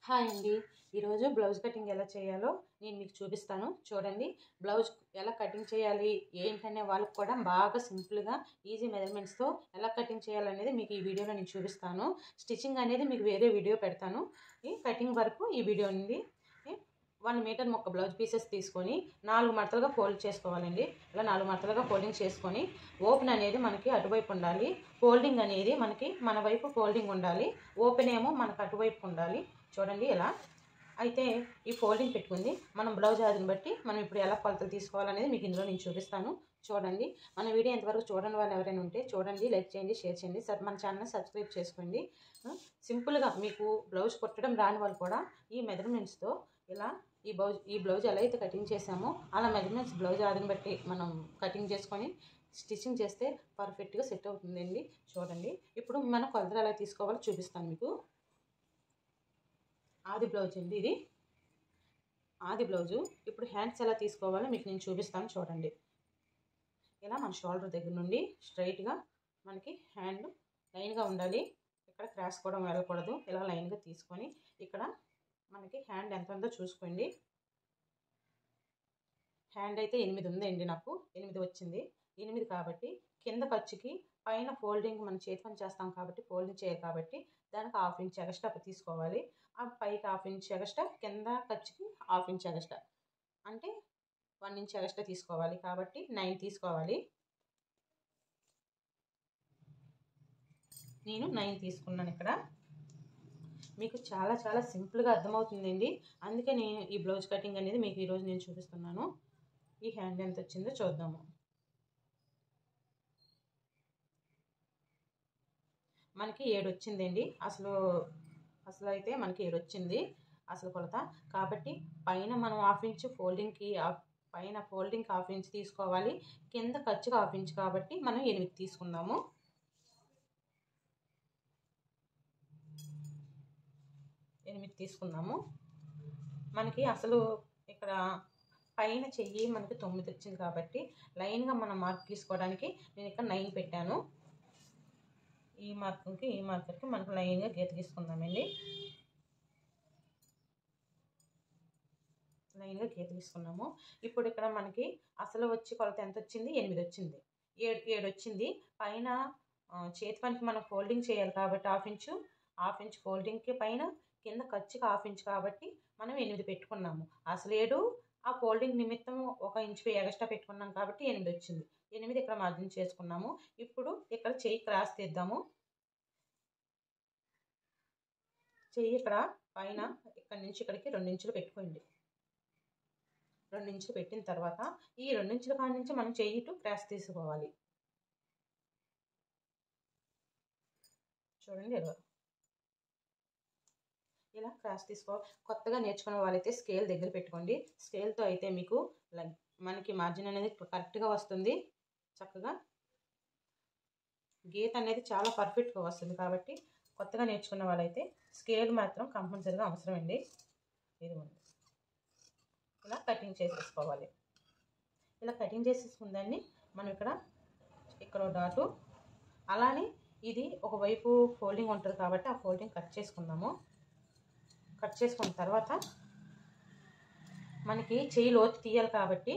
Hi అండి. ఈరోజు blouse cutting ఎలా చేయాలో నేను మీకు చూపిస్తాను. చూడండి, బ్లౌజ్ ఎలా కటింగ్ చేయాలి ఏంటనే వాళ్ళకి కూడా బాగా సింపుల్గా ఈజీ మెజర్మెంట్స్తో ఎలా కటింగ్ చేయాలనేది మీకు ఈ వీడియోలో నేను చూపిస్తాను. స్టిచ్చింగ్ అనేది మీకు వేరే వీడియో పెడతాను. ఈ కటింగ్ వరకు ఈ వీడియో ఉంది. 1 మీటర్ మొక్క బ్లౌజ్ పీసెస్ తీసుకొని 4 మడతలుగా ఫోల్డ్ చేసుకోవాలండి. ఇలా 4 మడతలుగా ఫోల్డింగ్ చేసుకొని ఓపెన్ అనేది మనకి అటువైపు ఉండాలి. ఫోల్డింగ్ అనేది మనకి మన వైపు ఫోల్డింగ్ ఉండాలి. ఓపెన్ ఏమో మనకు అటువైపు ఉండాలి. చూడండి ఇలా. అయితే ఈ ఫోల్డింగ్ పెట్టుకుంది మనం బ్లౌజ్ ఆదిని బట్టి మనం ఇప్పుడు ఎలా కొలతలు తీసుకోవాలనేది మీకు ఇందులో నేను చూపిస్తాను. చూడండి, మన వీడియో ఎంతవరకు చూడని వాళ్ళు ఎవరైనా ఉంటే చూడండి, లైక్ చేయండి, షేర్ చేయండి, మన ఛానల్ సబ్స్క్రైబ్ చేసుకోండి. సింపుల్గా మీకు బ్లౌజ్ కుట్టడం రాని వాళ్ళు కూడా ఈ మెజర్మెంట్స్తో ఇలా ఈ బ్లౌజ్ ఎలా అయితే కటింగ్ చేసామో అలా మెజర్మెంట్స్ బ్లౌజ్ ఆదిని బట్టి మనం కటింగ్ చేసుకొని స్టిచ్చింగ్ చేస్తే పర్ఫెక్ట్గా సెట్ అవుతుందండి. చూడండి, ఇప్పుడు మనం కొలతలు ఎలా తీసుకోవాలో చూపిస్తాను మీకు. ఆది బ్లౌజ్ అండి ఇది, ఆది బ్లౌజు. ఇప్పుడు హ్యాండ్స్ ఎలా తీసుకోవాలో మీకు నేను చూపిస్తాను. చూడండి, ఇలా మన షోల్డర్ దగ్గర నుండి స్ట్రైట్గా మనకి హ్యాండ్ లైన్గా ఉండాలి. ఇక్కడ క్రాస్ కూడా వెళ్ళకూడదు. ఇలా లైన్గా తీసుకొని ఇక్కడ మనకి హ్యాండ్ ఎంత ఉందో చూసుకోండి. హ్యాండ్ అయితే 8 ఉందండి, నాకు 8 వచ్చింది. 8 కాబట్టి కింద ఖర్చుకి పైన ఫోల్డింగ్ మనం చేతి పని చేస్తాం కాబట్టి ఫోల్డింగ్ చేయాలి కాబట్టి దానికి 1/2 ఇంచ్ ఎక్స్ట్రా తీసుకోవాలి. ఆ పైకి 1/2 ఇంచ్ ఎక్స్ట్రా, కింద ఖర్చుకి 1/2 ఇంచ్ ఎక్స్ట్రా, అంటే 1 ఇంచ్ ఎక్స్ట్రా తీసుకోవాలి. కాబట్టి 9 తీసుకోవాలి. నేను 9 తీసుకున్నాను. ఇక్కడ మీకు చాలా చాలా సింపుల్గా అర్థమవుతుందండి. అందుకే నేను ఈ బ్లౌజ్ కటింగ్ అనేది మీకు ఈరోజు నేను చూపిస్తున్నాను. ఈ హ్యాండ్ ఎంత వచ్చిందో చూద్దాము. మనకి 7 వచ్చిందండి. అసలు అయితే మనకి 7 వచ్చింది అసలు కొలత. కాబట్టి పైన మనం 1/2 ఇంచ్ ఫోల్డింగ్కి, పైన ఫోల్డింగ్కి 1/2 ఇంచ్ తీసుకోవాలి. కింద ఖర్చుకి 1/2 ఇంచ్ కాబట్టి మనం 8 తీసుకుందాము. 8 తీసుకుందాము. మనకి అసలు ఇక్కడ పైన చెయ్యి మనకి 9 వచ్చింది కాబట్టి లైన్గా మనం మార్క్ తీసుకోవడానికి నేను ఇక్కడ 9 పెట్టాను. ఈ మార్కుకి ఈ మార్కర్కి మనకు లైన్గా గీత తీసుకుందామండి. లైన్గా గీత తీసుకున్నాము. ఇప్పుడు ఇక్కడ మనకి అసలు వచ్చి కొలత ఎంత వచ్చింది? 8 వచ్చింది. 7 వచ్చింది. పైన చేతి పనికి మనం ఫోల్డింగ్ చేయాలి కాబట్టి 1/2 ఇంచ్ ఫోల్డింగ్కి పైన, కింద ఖర్చుకి 1/2 ఇంచ్ కాబట్టి మనం 8 పెట్టుకున్నాము. అసలు 7 ఆ ఫోల్డింగ్ నిమిత్తం 1 ఇంచ్ ఎక్స్ట్రా పెట్టుకున్నాం కాబట్టి 8 వచ్చింది. 8 ఇక్కడ మార్జిన్ చేసుకున్నాము. ఇప్పుడు ఇక్కడ చెయ్యి క్రాస్ తీద్దాము. చెయ్యి ఇక్కడ పైన ఇక్కడ నుంచి ఇక్కడికి 2 ఇంచులు పెట్టుకోండి. 2 ఇంచులు పెట్టిన తర్వాత ఈ 2 ఇంచుల కాడి నుంచి మనం చెయ్యి క్రాస్ తీసుకోవాలి. చూడండి, ఇలా క్రాస్ తీసుకోవాలి. కొత్తగా నేర్చుకునే వాళ్ళైతే స్కేల్ దగ్గర పెట్టుకోండి. స్కేల్తో అయితే మీకు మనకి మార్జిన్ అనేది కరెక్ట్గా వస్తుంది. చక్కగా గీత అనేది చాలా పర్ఫెక్ట్గా వస్తుంది. కాబట్టి కొత్తగా నేర్చుకున్న వాళ్ళైతే స్కేల్ మాత్రం కంపల్సరీగా అవసరం అండి. ఇది ఇలా కటింగ్ చేసేసుకోవాలి. ఇలా కటింగ్ చేసేసుకుందాన్ని మనం ఇక్కడ డాటు, అలానే ఇది ఒకవైపు ఫోల్డింగ్ ఉంటుంది కాబట్టి ఆ ఫోల్డింగ్ కట్ చేసుకుందాము. కట్ చేసుకున్న తర్వాత మనకి చెయ్యి లోతు తీయాలి కాబట్టి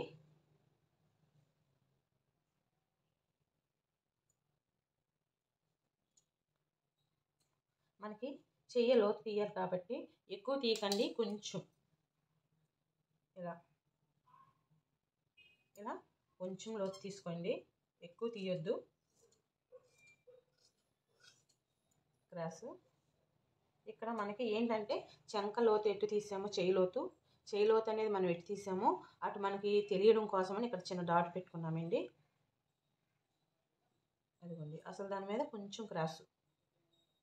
ఎక్కువ తీయకండి. కొంచెం ఇలా కొంచెం లోతు తీసుకోండి, ఎక్కువ తీయొద్దు. క్రాసు ఇక్కడ మనకి ఏంటంటే చంక లోతు ఎటు తీసామో, చెయ్యి లోతు అనేది మనం ఎటు తీసామో అటు మనకి తెలియడం కోసమని ఇక్కడ చిన్న డాట్ పెట్టుకున్నామండి. అదిగోండి, అసలు దాని మీద కొంచెం క్రాసు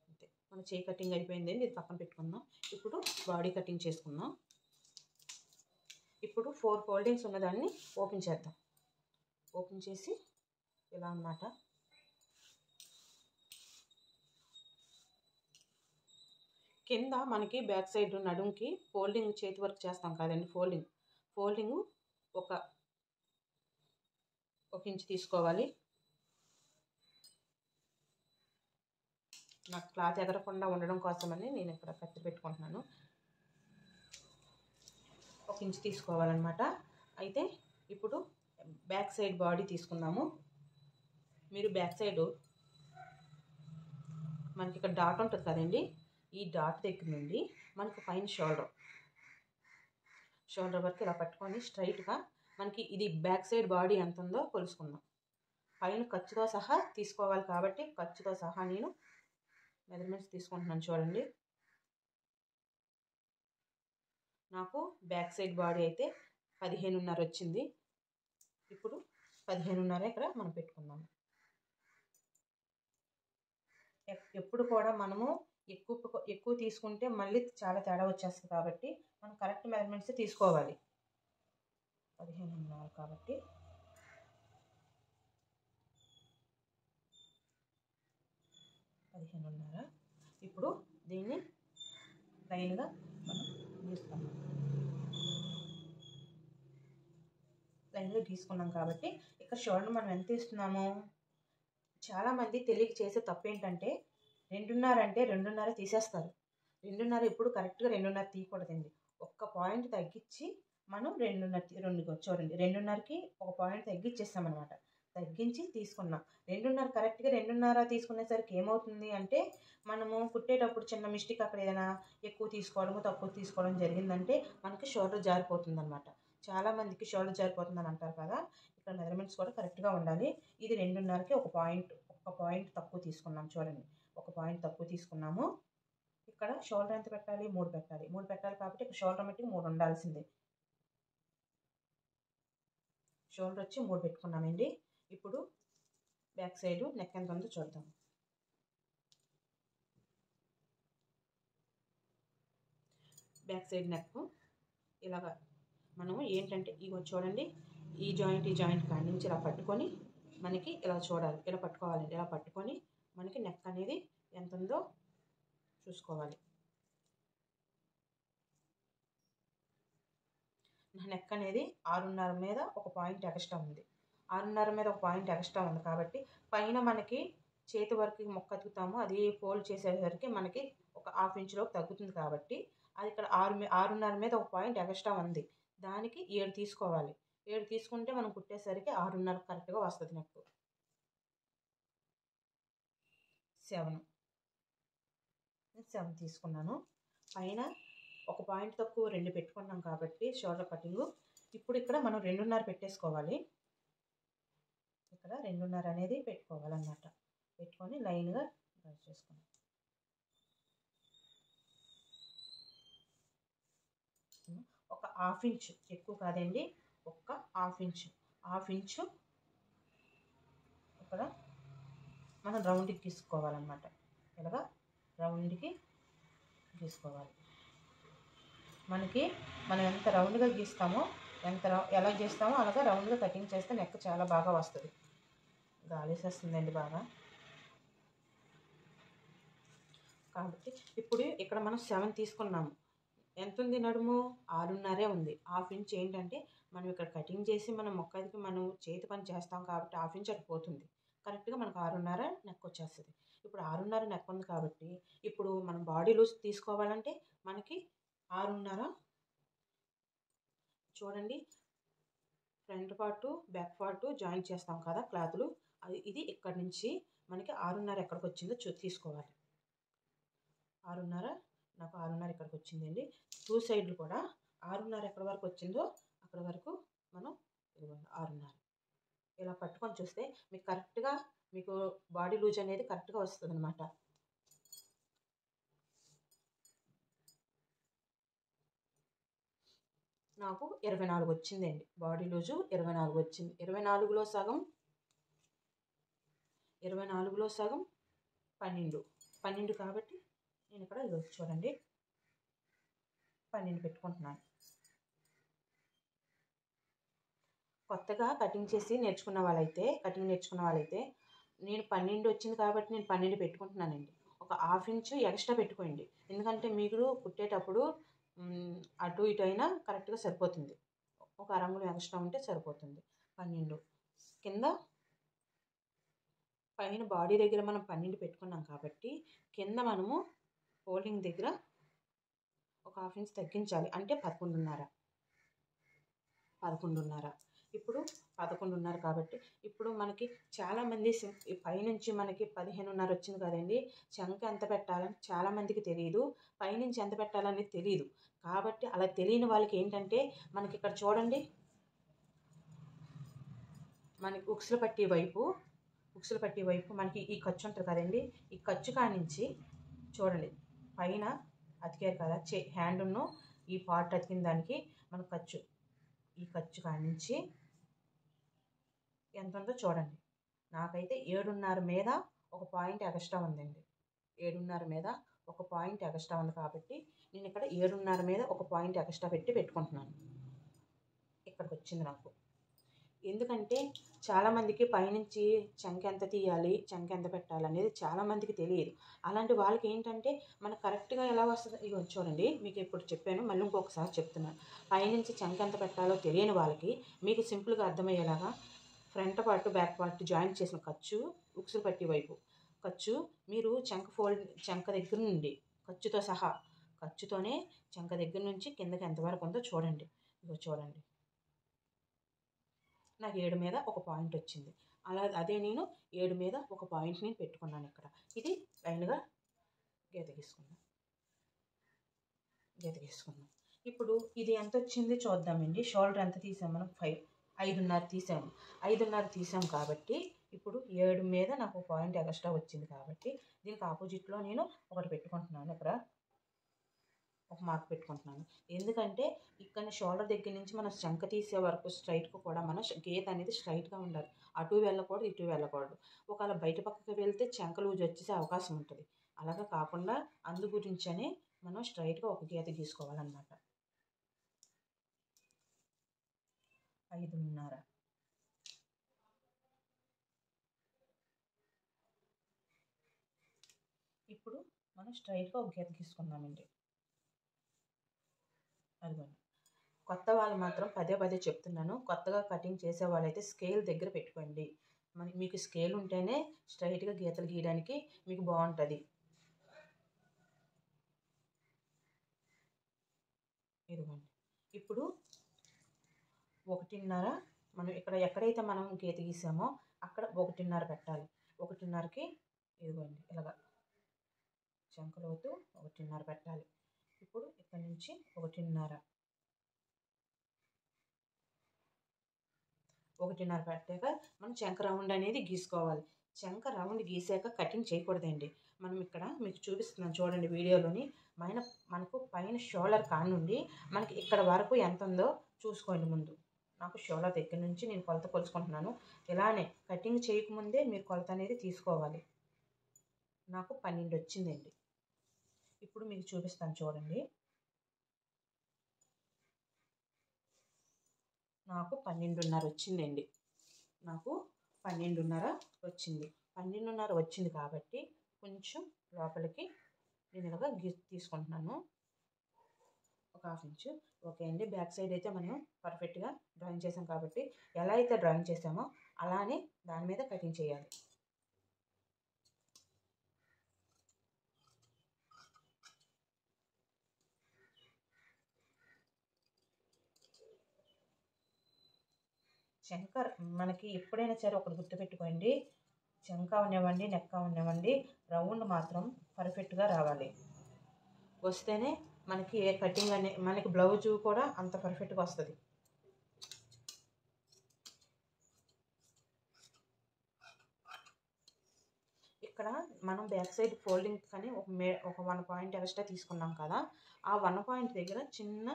అంతే. మన చెయ్యి కటింగ్ అయిపోయిందండి. ఇది పక్కన పెట్టుకుందాం. ఇప్పుడు బాడీ కటింగ్ చేసుకుందాం. ఇప్పుడు 4 ఫోల్డింగ్స్ ఉన్నదాన్ని ఓపెన్ చేద్దాం. ఓపెన్ చేసి ఇలా అన్నమాట. కింద మనకి బ్యాక్ సైడ్ నడుంకి ఫోల్డింగ్ చేతి వర్క్ చేస్తాం కదండి. ఫోల్డింగ్ 1 ఇంచ్ తీసుకోవాలి. నాకు క్లాత్ ఎగరకుండా ఉండడం కోసమని నేను ఇక్కడ కత్తి పెట్టుకుంటున్నాను. ఇంచ్ తీసుకోవాలన్నమాట. అయితే ఇప్పుడు బ్యాక్ సైడ్ బాడీ తీసుకుందాము. మీరు బ్యాక్ సైడు మనకి ఇక్కడ డాట్ ఉంటుంది కదండి, ఈ డాట్ దగ్గర నుండి మనకు పైన షోల్డర్ వరకు ఇలా పట్టుకొని స్ట్రైట్గా మనకి ఇది బ్యాక్ సైడ్ బాడీ ఎంత ఉందో కొలుసుకుందాం. పైన ఖర్చుతో సహా తీసుకోవాలి కాబట్టి ఖర్చుతో సహా నేను మెజర్మెంట్స్ తీసుకుంటున్నాను. చూడండి, నాకు బ్యాక్ సైడ్ బాడీ అయితే 15.5 వచ్చింది. ఇప్పుడు 15.5 ఇక్కడ మనం పెట్టుకుందాము. ఎప్పుడు కూడా మనము ఎక్కువ తీసుకుంటే మళ్ళీ చాలా తేడా వచ్చేస్తుంది కాబట్టి మనం కరెక్ట్ మెజర్మెంట్స్ తీసుకోవాలి. 15.5 కాబట్టి 15.5. ఇప్పుడు దీన్ని లైన్గా మనం గీస్తాము. లైన్గా గీసుకున్నాం కాబట్టి ఇక్కడ షోల్డర్ మనం ఎంత ఇస్తున్నాము. చాలామంది తెలియక చేసే తప్పు ఏంటంటే 2.5 అంటే 2.5 తీసేస్తారు. 2.5 ఎప్పుడు కరెక్ట్గా 2.5 తీయకూడదండి. ఒక్క పాయింట్ తగ్గించి మనం 2.5 చూడండి, 2.5కి ఒక పాయింట్ తగ్గించేస్తామన్నమాట. తగ్గించి తీసుకున్నాం. 2.5 కరెక్ట్గా 2.5 తీసుకునేసరికి ఏమవుతుంది అంటే మనము కుట్టేటప్పుడు చిన్న మిస్టేక్ అక్కడ ఏదైనా ఎక్కువ తీసుకోవడము తక్కువ తీసుకోవడం జరిగిందంటే మనకి షోల్డర్ జారిపోతుంది అనమాట. చాలామందికి షోల్డర్ జారిపోతుందని అంటారు కదా, ఇక్కడ మెజర్మెంట్స్ కూడా కరెక్ట్గా ఉండాలి. ఇది 2.5కి ఒక పాయింట్ తక్కువ తీసుకున్నాం. చూడండి, ఒక పాయింట్ తక్కువ తీసుకున్నాము. ఇక్కడ షోల్డర్ ఎంత పెట్టాలి, 3 పెట్టాలి. 3 పెట్టాలి కాబట్టి ఇక్కడ షోల్డర్ మట్టికి 3 ఉండాల్సిందే. షోల్డర్ వచ్చి 3 పెట్టుకున్నామండి. ఇప్పుడు బ్యాక్ సైడ్ నెక్ ఎంత ఉందో చూద్దాం. బ్యాక్ సైడ్ నెక్ ఇలాగా మనము ఏంటంటే ఇగో చూడండి, ఈ జాయింట్ కాడి నుంచి ఇలా పట్టుకొని మనకి ఇలా చూడాలి, ఇలా పట్టుకోవాలండి. ఇలా పట్టుకొని మనకి నెక్ అనేది ఎంత ఉందో చూసుకోవాలి. నెక్ అనేది 6.5 మీద ఒక పాయింట్ ఎక్స్ట్రా ఉంది. 6.5 మీద ఒక పాయింట్ ఎక్స్ట్రా ఉంది కాబట్టి పైన మనకి చేతి వరకు మొక్క అతుకుతాము, అది ఫోల్డ్ చేసేసరికి మనకి ఒక 1/2 ఇంచులోకి తగ్గుతుంది కాబట్టి అది ఇక్కడ 6.5 మీద ఒక పాయింట్ ఎక్స్ట్రా ఉంది. దానికి 7 తీసుకోవాలి. 7 తీసుకుంటే మనం కుట్టేసరికి 6.5 కరెక్ట్గా వస్తుంది. నెక్ 7 తీసుకున్నాను. పైన ఒక పాయింట్ తక్కువ 2 పెట్టుకున్నాం కాబట్టి షోల్డర్ కటింగ్. ఇప్పుడు ఇక్కడ మనం 2.5 పెట్టేసుకోవాలి. ఇక్కడ 2.5 అనేది పెట్టుకోవాలన్నమాట. పెట్టుకొని లైన్గా డ్రా చేసుకున్నాం. ఒక 1/2 ఇంచు, ఎక్కువ కాదండి, ఒక 1/2 ఇంచు ఇక్కడ మనం రౌండ్కి గీసుకోవాలన్నమాట. ఇలాగా రౌండ్కి గీసుకోవాలి. మనం ఎంత రౌండ్గా గీస్తామో ఎలా గీస్తామో అలాగా రౌండ్గా కటింగ్ చేస్తే నెక్ చాలా బాగా వస్తుంది. గాలేసేస్తుందండి బాగా. కాబట్టి ఇప్పుడు ఇక్కడ మనం 7 తీసుకున్నాము. ఎంత ఉంది నడుము, 6.5 ఉంది. 1/2 ఇంచ్ ఏంటంటే మనం ఇక్కడ కటింగ్ చేసి మనం మొక్కకి మనం చేతి పని చేస్తాం కాబట్టి 1/2 ఇంచ్ అటు పోతుంది. కరెక్ట్గా మనకు 6.5 నెక్ వచ్చేస్తుంది. ఇప్పుడు 6.5 నెక్ ఉంది కాబట్టి ఇప్పుడు మనం బాడీ లూజ్ తీసుకోవాలంటే మనకి 6.5 చూడండి, front part back part join చేస్తాం కదా క్లాతులు, ఇది ఇక్కడ నుంచి మనకి 6.5 ఎక్కడికి వచ్చిందో తీసుకోవాలి. 6.5 నాకు 6.5 ఇక్కడికి వచ్చిందండి. 2 సైడ్లు కూడా 6.5 ఎక్కడి వరకు వచ్చిందో అక్కడ వరకు మనం 6.5 ఇలా పట్టుకొని చూస్తే మీకు కరెక్ట్గా మీకు బాడీ లూజ్ అనేది కరెక్ట్గా వస్తుంది అనమాట. నాకు 24 వచ్చిందండి. బాడీ లూజు 24 వచ్చింది. 24లో సగం 12 కాబట్టి నేను ఇక్కడ చూడండి 12 పెట్టుకుంటున్నాను. కొత్తగా కటింగ్ నేర్చుకున్న వాళ్ళైతే నేను 12 వచ్చింది కాబట్టి నేను 12 పెట్టుకుంటున్నానండి. ఒక 1/2 ఇంచు ఎక్స్ట్రా పెట్టుకోండి. ఎందుకంటే మీరు కుట్టేటప్పుడు అటు ఇటు అయినా కరెక్ట్గా సరిపోతుంది. ఒక అరంగుళం ఎక్స్ట్రా ఉంటే సరిపోతుంది. 12 కింద పైన బాడీ దగ్గర మనం 12 పెట్టుకున్నాం కాబట్టి కింద మనము ఫోల్డింగ్ దగ్గర ఒక 1/2 ఇంచ్ తగ్గించాలి, అంటే 11.5. 11:30. ఇప్పుడు 11:30 కాబట్టి ఇప్పుడు మనకి చాలామంది పైనుంచి మనకి 15:30 వచ్చింది కదండి, చంక ఎంత పెట్టాలని చాలామందికి తెలియదు, పైనుంచి ఎంత పెట్టాలనేది తెలియదు. కాబట్టి అలా తెలియని వాళ్ళకి ఏంటంటే మనకి ఇక్కడ చూడండి, మనకి ఉక్సులు పట్టీ వైపు మనకి ఈ ఖర్చు ఉంటుంది కదండి, ఈ ఖర్చు కానించి చూడండి పైన అతికారు కదా, హ్యాండ్ను ఈ పార్ట్ అతికిన దానికి మన ఖర్చు, ఈ ఖర్చు కానించి ఎంత ఉందో చూడండి. నాకైతే 7:30 మీద ఒక పాయింట్ ఎక్స్ట్రా ఉందండి. 7:30 మీద ఒక పాయింట్ ఎక్స్ట్రా ఉంది కాబట్టి నేను ఇక్కడ 7:30 మీద ఒక పాయింట్ ఎక్స్ట్రా పెట్టుకుంటున్నాను. ఇక్కడికి వచ్చింది నాకు. ఎందుకంటే చాలామందికి పైనుంచి చంక ఎంత తీయాలి, చంక ఎంత పెట్టాలి అనేది చాలామందికి తెలియదు. అలాంటి వాళ్ళకి ఏంటంటే మనకు కరెక్ట్గా ఎలా వస్తుంది, ఇక చూడండి మీకు ఇప్పుడు చెప్పాను, మళ్ళీ ఇంకొకసారి చెప్తున్నాను. పైనుంచి చంక ఎంత పెట్టాలో తెలియని వాళ్ళకి మీకు సింపుల్గా అర్థమయ్యేలాగా front part back part joint చేసిన ఖర్చు, ఉక్సులు పట్టీ వైపు ఖర్చు, మీరు చంక దగ్గర నుండి ఖర్చుతో సహా, ఖర్చుతోనే చంక దగ్గర నుంచి కిందకి ఎంతవరకు ఉందో చూడండి. ఇగో చూడండి, నాకు 7 మీద ఒక పాయింట్ వచ్చింది. అదే నేను 7 మీద ఒక పాయింట్ నేను పెట్టుకున్నాను. ఇక్కడ ఇది లైన్గా గీత గీసుకున్నాం. ఇప్పుడు ఇది ఎంత వచ్చింది చూద్దామండి. షోల్డర్ ఎంత తీసాం మనం, 5:30 తీసాము. 5:30 తీసాం కాబట్టి ఇప్పుడు 7 మీద నాకు పాయింట్ ఎక్స్ట్రా వచ్చింది కాబట్టి దీనికి ఆపోజిట్లో నేను ఒకటి పెట్టుకుంటున్నాను. ఇక్కడ ఒక మార్క్ పెట్టుకుంటున్నాను. ఎందుకంటే ఇక్కడ షోల్డర్ దగ్గర నుంచి మనం చంక తీసే వరకు స్ట్రైట్గా కూడా మన గీత అనేది స్ట్రైట్గా ఉండాలి. అటు వెళ్ళకూడదు, ఇటు వెళ్ళకూడదు. ఒకవేళ బయట పక్కకి వెళ్తే చంక లూజ్ వచ్చేసే అవకాశం ఉంటుంది. అలాగా కాకుండా అందు గురించనే మనం స్ట్రైట్గా ఒక గీత గీసుకోవాలన్నమాట. 5:30. ఇప్పుడు మనం స్ట్రైట్గా ఒక గీత గీసుకున్నామండి. అదిగోండి. కొత్త వాళ్ళు మాత్రం పదే చెప్తున్నాను, కొత్తగా కటింగ్ చేసే వాళ్ళైతే స్కేల్ దగ్గర పెట్టుకోండి. మీకు స్కేల్ ఉంటేనే స్ట్రైట్గా గీతలు గీయడానికి మీకు బాగుంటుంది. ఇదిగోండి. ఇప్పుడు 1:30 మనం ఎక్కడైతే మనం గీత గీసామో అక్కడ 1:30 పెట్టాలి. 1:30కి ఇదిగోండి ఇలాగా చంకలోతు 1:30 పెట్టాలి. ఇప్పుడు ఇక్కడ నుంచి 1:30 పెట్టాక మనం చంక రౌండ్ అనేది గీసుకోవాలి. చంక రౌండ్ గీసాక కటింగ్ చేయకూడదండి. మనం ఇక్కడ మీకు చూపిస్తున్నాను చూడండి వీడియోలోని, మనకు పైన షోల్డర్ కానుండి మనకి ఇక్కడ వరకు ఎంత ఉందో చూసుకోండి. ముందు నాకు షోల్డర్ దగ్గర నుంచి నేను కొలత కొలుసుకుంటున్నాను. ఇలానే కటింగ్ చేయకముందే మీరు కొలత అనేది తీసుకోవాలి. నాకు 12 వచ్చిందండి. ఇప్పుడు మీకు చూపిస్తాను చూడండి. నాకు 12:30 వచ్చిందండి. నాకు 12:30 వచ్చింది. 12:30 వచ్చింది కాబట్టి కొంచెం లోపలికి నేను ఇలాగా తీసుకుంటున్నాను, ఒక 1/2 ఇంచు. ఓకే అండి. బ్యాక్ సైడ్ అయితే మనం పర్ఫెక్ట్గా డ్రాయింగ్ చేసాం కాబట్టి ఎలా అయితే డ్రాయింగ్ చేసామో అలానే దాని మీద కటింగ్ చేయాలి. చంక మనకి ఎప్పుడైనా సరే ఒకటి గుర్తుపెట్టుకోండి, చంక ఉన్నవ్వండి, నెక్క ఉన్నవ్వండి, రౌండ్ మాత్రం పర్ఫెక్ట్గా రావాలి. వస్తేనే మనకి ఏ కటింగ్ మనకి బ్లౌజు కూడా అంత పర్ఫెక్ట్గా వస్తుంది. ఇక్కడ మనం బ్యాక్ సైడ్ ఫోల్డింగ్ కానీ ఒక 1 పాయింట్ ఎక్స్ట్రా తీసుకున్నాం కదా, ఆ 1 పాయింట్ దగ్గర చిన్న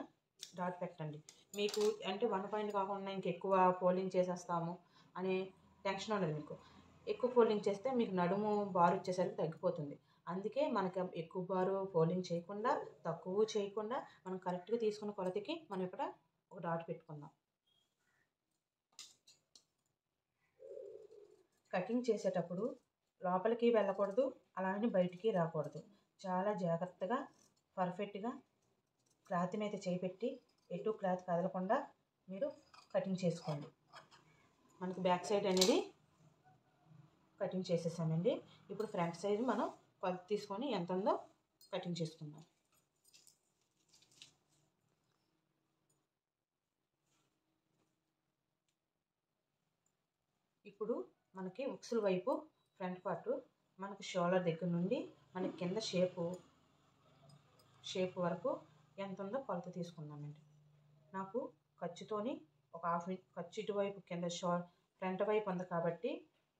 డాట్ పెట్టండి. మీకు అంటే 1 పాయింట్ కాకుండా ఇంకెక్కువ ఫోల్డింగ్ చేసేస్తాము అనే టెన్షన్ ఉండదు. మీకు ఎక్కువ ఫోల్డింగ్ చేస్తే మీకు నడుము బారు వచ్చేసరికి తగ్గిపోతుంది. అందుకే మనకి ఎక్కువ బారు ఫోల్డింగ్ చేయకుండా, తక్కువ చేయకుండా మనం కరెక్ట్గా తీసుకున్న కొలతకి మనం ఇక్కడ ఒక డాట్ పెట్టుకుందాం. కటింగ్ చేసేటప్పుడు లోపలికి వెళ్ళకూడదు, అలానే బయటికి రాకూడదు. చాలా జాగ్రత్తగా పర్ఫెక్ట్గా క్లాత్ మీద చేపెట్టి ఎటు క్లాత్ కదలకుండా మీరు కటింగ్ చేసుకోండి. మనకు బ్యాక్ సైడ్ అనేది కటింగ్ చేసేసామండి. ఇప్పుడు ఫ్రంట్ సైడ్ మనం కొలత తీసుకొని ఎంత ఉందో కటింగ్ చేసుకుందాం. ఇప్పుడు మనకి ఉక్సుల వైపు ఫ్రంట్ పార్ట్ మనకి షోల్డర్ దగ్గర నుండి మనకి కింద షేప్ వరకు ఎంత ఉందో కొలత తీసుకుందామండి. నాకు ఖర్చుతోని ఒక హాఫ్ ఇంచ్ ఖర్చు ఇటువైపు కింద ఫ్రంట్ వైపు ఉంది కాబట్టి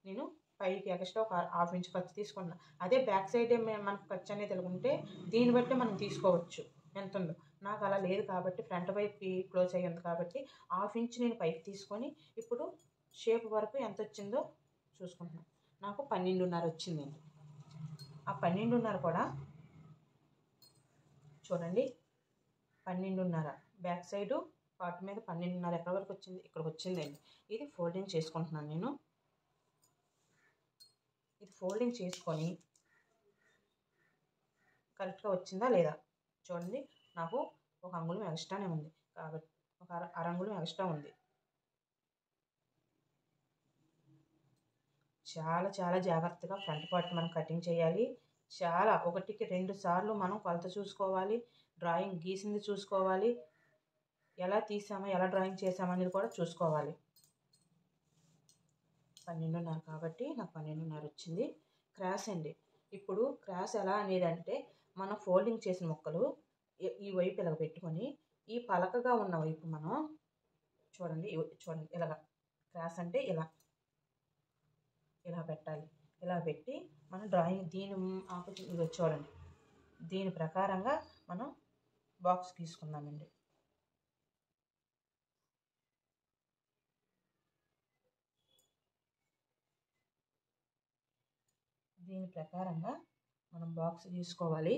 నేను పైకి ఎక్స్ట్రా ఒక హాఫ్ ఇంచ్ ఖర్చు తీసుకున్నాను. అదే బ్యాక్ సైడ్ మనకు ఖర్చు అనేది తెలుగుంటే దీన్ని బట్టి మనం తీసుకోవచ్చు ఎంత ఉందో. నాకు అలా లేదు కాబట్టి ఫ్రంట్ వైపుకి క్లోజ్ అయ్యి ఉంది కాబట్టి హాఫ్ ఇంచ్ నేను పైకి తీసుకొని ఇప్పుడు షేప్ వరకు ఎంత వచ్చిందో చూసుకుంటున్నాను. నాకు 12.5 వచ్చిందండి. ఆ 12.5 కూడా చూడండి, 12.5 బ్యాక్ సైడు పార్ట్ మీద 12.5 ఎక్కడి వరకు వచ్చింది, ఇక్కడికి వచ్చిందండి. ఇది ఫోల్డింగ్ చేసుకుంటున్నాను నేను. ఇది ఫోల్డింగ్ చేసుకొని కరెక్ట్గా వచ్చిందా లేదా చూడండి. నాకు ఒక అంగుళం ఎక్స్ట్రానే ఉంది కాబట్టి ఒక అరంగుళం ఎక్స్ట్రా ఉంది. చాలా చాలా జాగ్రత్తగా ఫ్రంట్ పార్ట్ మనం కటింగ్ చేయాలి. చాలా 1కి 2 సార్లు మనం కొలత చూసుకోవాలి, డ్రాయింగ్ గీసింది చూసుకోవాలి, ఎలా తీసామో ఎలా డ్రాయింగ్ చేసామో అనేది కూడా చూసుకోవాలి. 12.5 కాబట్టి నాకు 12.5 వచ్చింది. క్రాస్ అండి. ఇప్పుడు క్రాస్ ఎలా అనేది అంటే మనం ఫోల్డింగ్ చేసిన ముక్కలు ఈ వైపు ఇలా పెట్టుకొని ఈ పలకగా ఉన్న వైపు మనం చూడండి ఇలాగ క్రాస్ అంటే ఇలా పెట్టాలి. ఇలా పెట్టి మనం డ్రాయింగ్ దీని ఆపోజిట్ చూడండి, దీని ప్రకారంగా మనం బాక్స్ గీసుకుందామండి. దీని ప్రకారంగా మనం బాక్స్ గీసుకోవాలి.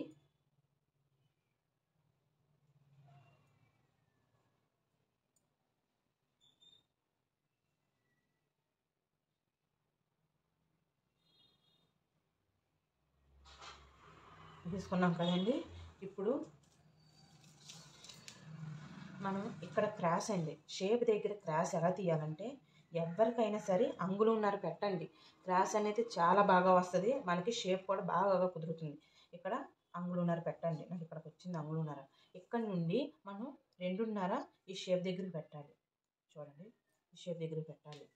గీసుకున్నాం కదండి. ఇప్పుడు మనం ఇక్కడ క్రాస్ అండి, షేప్ దగ్గర క్రాస్ ఎలా తీయాలంటే ఎవరికైనా సరే అంగుళంన్నర పెట్టండి. క్రాస్ అనేది చాలా బాగా వస్తుంది, మనకి షేప్ కూడా బాగా కుదురుతుంది. ఇక్కడ అంగుళంన్నర పెట్టండి. నాకు ఇక్కడికి వచ్చింది అంగుళంన్నర. ఇక్కడ నుండి మనం 2.5 ఈ షేప్ దగ్గరికి పెట్టాలి. చూడండి, ఈ షేప్ దగ్గరికి పెట్టాలి.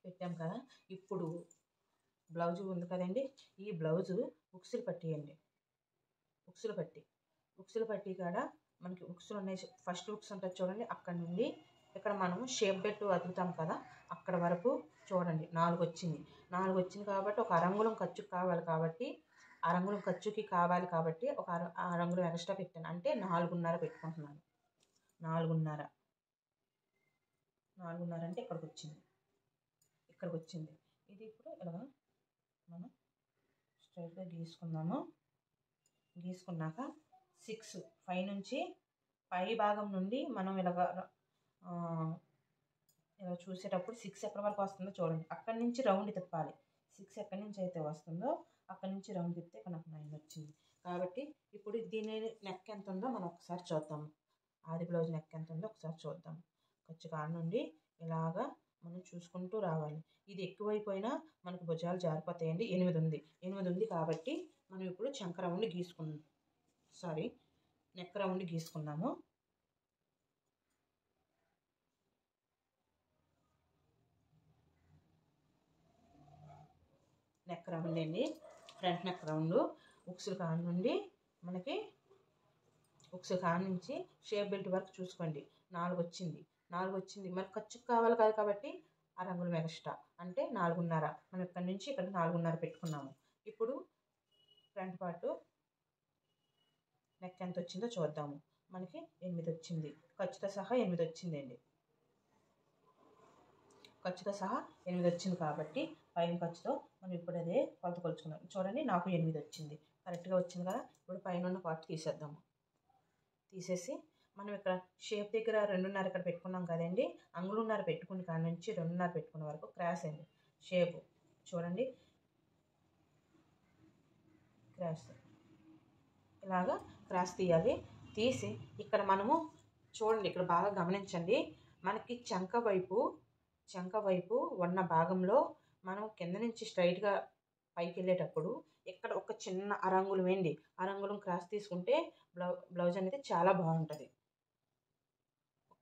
పెట్టాం కదా. ఇప్పుడు బ్లౌజు ఉంది కదండి, ఈ బ్లౌజు ఉక్సులు పట్టియండి. ఉక్సులు పట్టి కాడ మనకి ఉక్సులు ఉన్నాయి, ఫస్ట్ ఉక్స్ ఉంటుంది చూడండి, అక్కడ నుండి ఇక్కడ మనము షేప్ బెల్ట్ వదులుతాం కదా, అక్కడ వరకు చూడండి 4 వచ్చింది. 4 వచ్చింది కాబట్టి ఒక అరంగుళం ఖర్చుకి కావాలి కాబట్టి ఒక అరంగుళం ఎక్స్ట్రా పెట్టాను, అంటే 4.5 పెట్టుకుంటున్నాను. 4.5 అంటే ఇక్కడికి వచ్చింది. ఇది ఇప్పుడు ఇలా మనం స్ట్రైట్గా గీసుకున్నాక 6 పైనుంచి పై భాగం నుండి మనం ఇలా చూసేటప్పుడు 6 ఎక్కడి వరకు వస్తుందో చూడండి. అక్కడి నుంచి రౌండ్ తిప్పాలి. 6 ఎక్కడి నుంచి అయితే వస్తుందో అక్కడి నుంచి రౌండ్ తిప్పితే ఇక్కడ నాకు 9 వచ్చింది. కాబట్టి ఇప్పుడు దీని నెక్ ఎంత ఉందో మనం ఒకసారి చూద్దాము. ఆది బ్లౌజ్ నెక్ ఎంత ఉందో ఒకసారి చూద్దాం. ఖర్చు కాడ నుండి ఇలాగా మనం చూసుకుంటూ రావాలి. ఇది ఎక్కువైపోయినా మనకు భుజాలు జారిపోతాయండి. 8 ఉంది కాబట్టి మనం ఇప్పుడు నెక్ రౌండ్ గీసుకున్నాము. నెక్ రౌండ్ అండి, ఫ్రంట్ నెక్ రౌండ్. ఉక్సుల కాడ నుంచి షేప్ బెల్ట్ వరకు చూసుకోండి. 4 వచ్చింది. మరి ఖర్చుకు కావాలి కదా కాబట్టి అరంగుళం ఎక్స్ట్రా, అంటే 4.5. మనం ఇక్కడ నుంచి ఇక్కడ 4.5 పెట్టుకున్నాము. ఇప్పుడు ఫ్రంట్ పార్ట్ నెక్ ఎంత వచ్చిందో చూద్దాము. మనకి 8 వచ్చింది, ఖర్చుతో సహా 8 వచ్చిందండి. ఖర్చుతో సహా 8 వచ్చింది కాబట్టి పైన ఖర్చుతో మనం ఇప్పుడు అదే కొలత కొలుచుకుందాం. చూడండి, నాకు 8 వచ్చింది, కరెక్ట్గా వచ్చింది కదా. ఇప్పుడు పైన ఉన్న పార్ట్ తీసేసి మనం ఇక్కడ షేప్ దగ్గర 2.5 ఇక్కడ పెట్టుకున్నాం కదండి. అంగుళంన్నర పెట్టుకుని కాడ నుంచి 2.5 పెట్టుకున్న వరకు క్రాస్ అండి. షేపు చూడండి, క్రాస్ ఇలాగా క్రాస్ తీయాలి. తీసి ఇక్కడ మనము చూడండి, ఇక్కడ బాగా గమనించండి, మనకి చంక వైపు ఉన్న భాగంలో మనం కింద నుంచి స్ట్రైట్గా పైకి వెళ్ళేటప్పుడు ఇక్కడ ఒక చిన్న అరంగుళం క్రాస్ తీసుకుంటే బ్లౌజ్ అనేది చాలా బాగుంటుంది.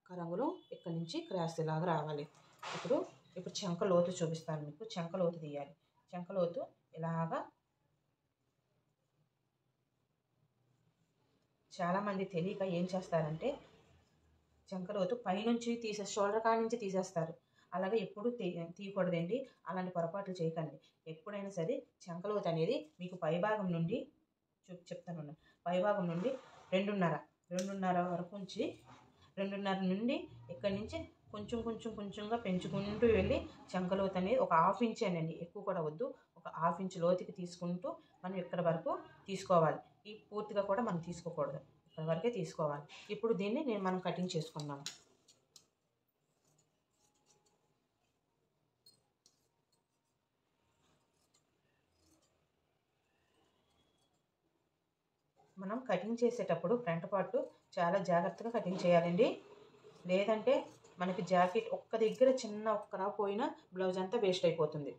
ఒక అరంగుళం ఇక్కడ నుంచి క్రాస్ ఇలాగా రావాలి. ఇప్పుడు చెంక లోతు చూపిస్తాను మీకు. చెంక లోతు తీయాలి. చెంక లోతు ఇలాగా చాలామంది తెలియక ఏం చేస్తారంటే చెంక లోతు పైనుంచి షోల్డర్ కాడ నుంచి తీసేస్తారు. అలాగే ఎప్పుడు తీయకూడదండి. అలాంటి పొరపాట్లు చేయకండి. ఎప్పుడైనా సరే చెంక లోతు అనేది మీకు పైభాగం నుండి చెప్తాను. పైభాగం నుండి 2.5 వరకు ఉంచి 2.5 నుండి ఇక్కడి నుంచి కొంచెంగా పెంచుకుంటూ వెళ్ళి చెంక లోతు అనేది ఒక 1/2 ఇంచ్ అనండి, ఎక్కువ కూడా వద్దు. ఒక 1/2 ఇంచ్ లోతుకి తీసుకుంటూ మనం ఇక్కడ వరకు తీసుకోవాలి. ఈ పూర్తిగా కూడా మనం తీసుకోకూడదు, ఇక్కడ వరకే తీసుకోవాలి. ఇప్పుడు దీన్ని మనం కటింగ్ చేసుకుందాం. మనం కటింగ్ చేసేటప్పుడు ఫ్రంట్ పార్ట్ చాలా జాగ్రత్తగా కటింగ్ చేయాలండి. లేదంటే మనకి జాకెట్ ఒక్క దగ్గర ఒక్క రా పోయినా బ్లౌజ్ అంతా వేస్ట్ అయిపోతుంది.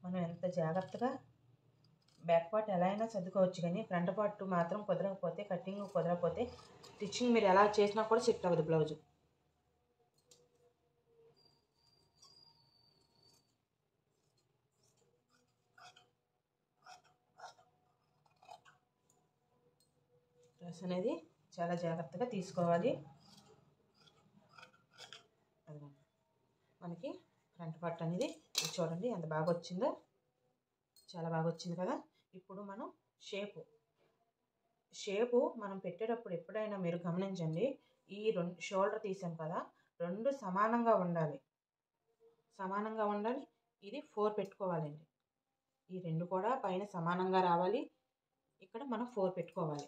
మనం ఎంత జాగ్రత్తగా బ్యాక్ పార్ట్ ఎలా అయినా సర్దుకోవచ్చు, కానీ ఫ్రంట్ పార్ట్ మాత్రం కుదరకపోతే, కటింగ్ కుదరకపోతే స్టిచ్చింగ్ మీరు ఎలా చేసినా కూడా సెట్ అవ్వదు బ్లౌజ్. డ్రెస్ అనేది చాలా జాగ్రత్తగా తీసుకోవాలి. మనకి ఫ్రంట్ పార్ట్ అనేది చూడండి ఎంత బాగా వచ్చిందో, చాలా బాగా వచ్చింది కదా. ఇప్పుడు మనం షేపు మనం పెట్టేటప్పుడు ఎప్పుడైనా మీరు గమనించండి, ఈ 2 షోల్డర్ తీసాం కదా, 2 సమానంగా ఉండాలి. ఇది 4 పెట్టుకోవాలండి. ఈ 2 కూడా పైన సమానంగా రావాలి. ఇక్కడ మనం 4 పెట్టుకోవాలి.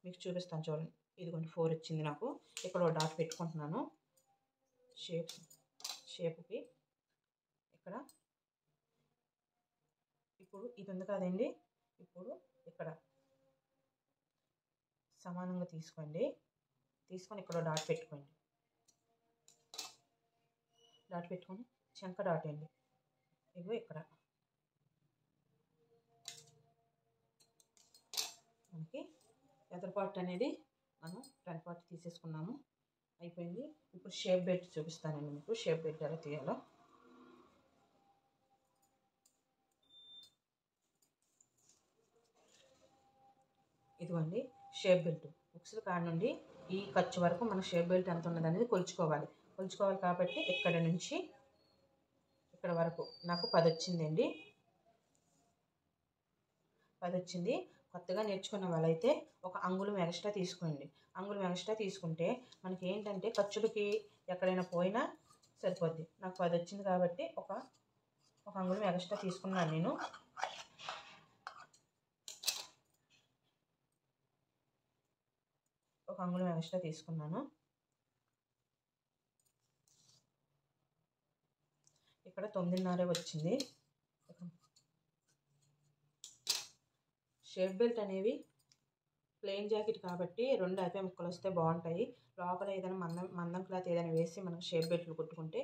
మీకు చూపిస్తాను చూడండి. ఇదిగోండి 4 వచ్చింది నాకు. ఇక్కడ ఒక డాట్ పెట్టుకుంటున్నాను షేప్కి. ఇక్కడ ఇప్పుడు ఇది ఉంది కదండి, ఇప్పుడు ఇక్కడ సమానంగా తీసుకొని ఇక్కడ డాట్ పెట్టుకోండి. డాట్ పెట్టుకొని చెంక డాట్ అండి, ఇగో ఇక్కడ మనకి ఎదర్ పార్ట్ అనేది మనం ఫ్రంట్ పార్ట్ తీసేసుకున్నాము, అయిపోయింది. ఇప్పుడు షేప్ బెల్ట్ చూపిస్తానండి మీకు. షేప్ బెల్ట్ ఎలా తీయాలో. ఇదిగోండి షేప్ బెల్ట్. ఉక్సుల కాడ నుండి ఈ ఖర్చు వరకు మన షేప్ బెల్ట్ ఎంత ఉన్నది అనేది కొలుచుకోవాలి కాబట్టి ఇక్కడ నుంచి ఇక్కడ వరకు నాకు 10 వచ్చిందండి. 10 వచ్చింది. కొత్తగా నేర్చుకున్న వాళ్ళైతే ఒక అంగుళం ఎక్స్ట్రా తీసుకోండి. అంగుళం ఎక్స్ట్రా తీసుకుంటే మనకి ఏంటంటే ఖర్చులకి ఎక్కడైనా పోయినా సరిపోద్ది. నాకు 10 వచ్చింది కాబట్టి ఒక అంగుళం ఎక్స్ట్రా తీసుకున్నాను నేను. ఒక అంగుళం ఎక్స్ట్రా తీసుకున్నాను. ఇక్కడ 9.5 వచ్చింది. షేప్ బెల్ట్ అనేవి ప్లెయిన్ జాకెట్ కాబట్టి 2 అయిపోయి ముక్కలు వస్తే బాగుంటాయి. లోపల ఏదైనా మందం క్లాత్ ఏదైనా వేసి మనం షేప్ బెల్ట్లు కుట్టుకుంటే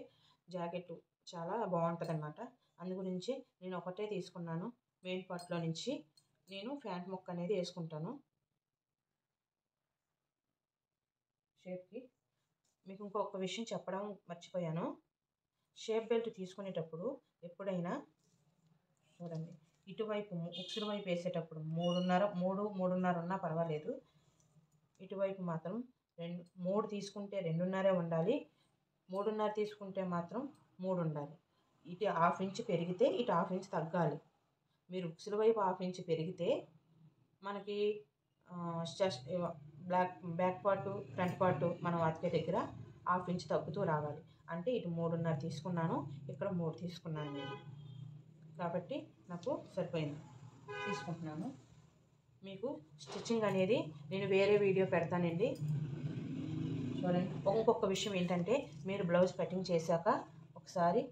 జాకెట్ చాలా బాగుంటుంది అన్నమాట. అందు గురించి నేను ఒకటే తీసుకున్నాను. మెయిన్ పార్ట్లో నుంచి నేను ఫ్యాంట్ ముక్క అనేది వేసుకుంటాను షేప్కి. మీకు ఇంకొక విషయం చెప్పడం మర్చిపోయాను. షేప్ బెల్ట్ తీసుకునేటప్పుడు ఎప్పుడైనా చూడండి, ఇటువైపు ఉక్సుల వైపు వేసేటప్పుడు 3.5 ఉన్నా పర్వాలేదు. ఇటువైపు మాత్రం 3 తీసుకుంటే 2.5 ఉండాలి. 3.5 తీసుకుంటే మాత్రం 3 ఉండాలి. ఇటు 1/2 ఇంచ్ పెరిగితే ఇటు 1/2 ఇంచ్ తగ్గాలి. మీరు ఉక్సుల వైపు 1/2 ఇంచ్ పెరిగితే మనకి బ్యాక్ పార్ట్ ఫ్రంట్ పార్ట్ మనం అతికే దగ్గర 1/2 ఇంచ్ తగ్గుతూ రావాలి. అంటే ఇటు 3.5 తీసుకున్నాను, ఇక్కడ 3 తీసుకున్నాను నేను, కాబట్టి నాకు సరిపోయింది తీసుకుంటున్నాను. మీకు స్టిచ్చింగ్ అనేది నేను వేరే వీడియో పెడతానండి, చూడండి. ఇంకొక విషయం ఏంటంటే, మీరు బ్లౌజ్ కటింగ్ చేశాక ఒకసారి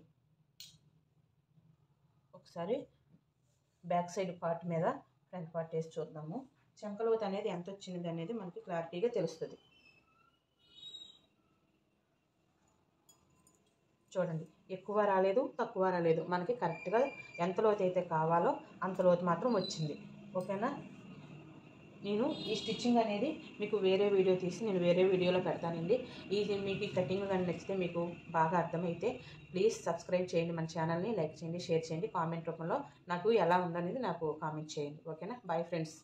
బ్యాక్ సైడ్ పార్ట్ మీద ఫ్రంట్ పార్ట్ వేసి చూద్దాము. చెంకలోతు అనేది ఎంత వచ్చింది అనేది మనకి క్లారిటీగా తెలుస్తుంది. చూడండి, ఎక్కువ రాలేదు, తక్కువ రాలేదు, మనకి కరెక్ట్గా ఎంత లోతు అయితే కావాలో అంత లోతు మాత్రం వచ్చింది. ఓకేనా? నేను ఈ స్టిచ్చింగ్ అనేది మీకు వేరే వీడియో తీసి నేను వేరే వీడియోలో పెడతానండి. ఇది మీకు ఈ కటింగ్ కానీ నచ్చితే, మీకు బాగా అర్థమైతే ప్లీజ్ సబ్స్క్రైబ్ చేయండి మన ఛానల్ని, లైక్ చేయండి, షేర్ చేయండి, కామెంట్ రూపంలో నాకు ఎలా ఉందనేది నాకు కామెంట్ చేయండి. ఓకేనా? Bye friends.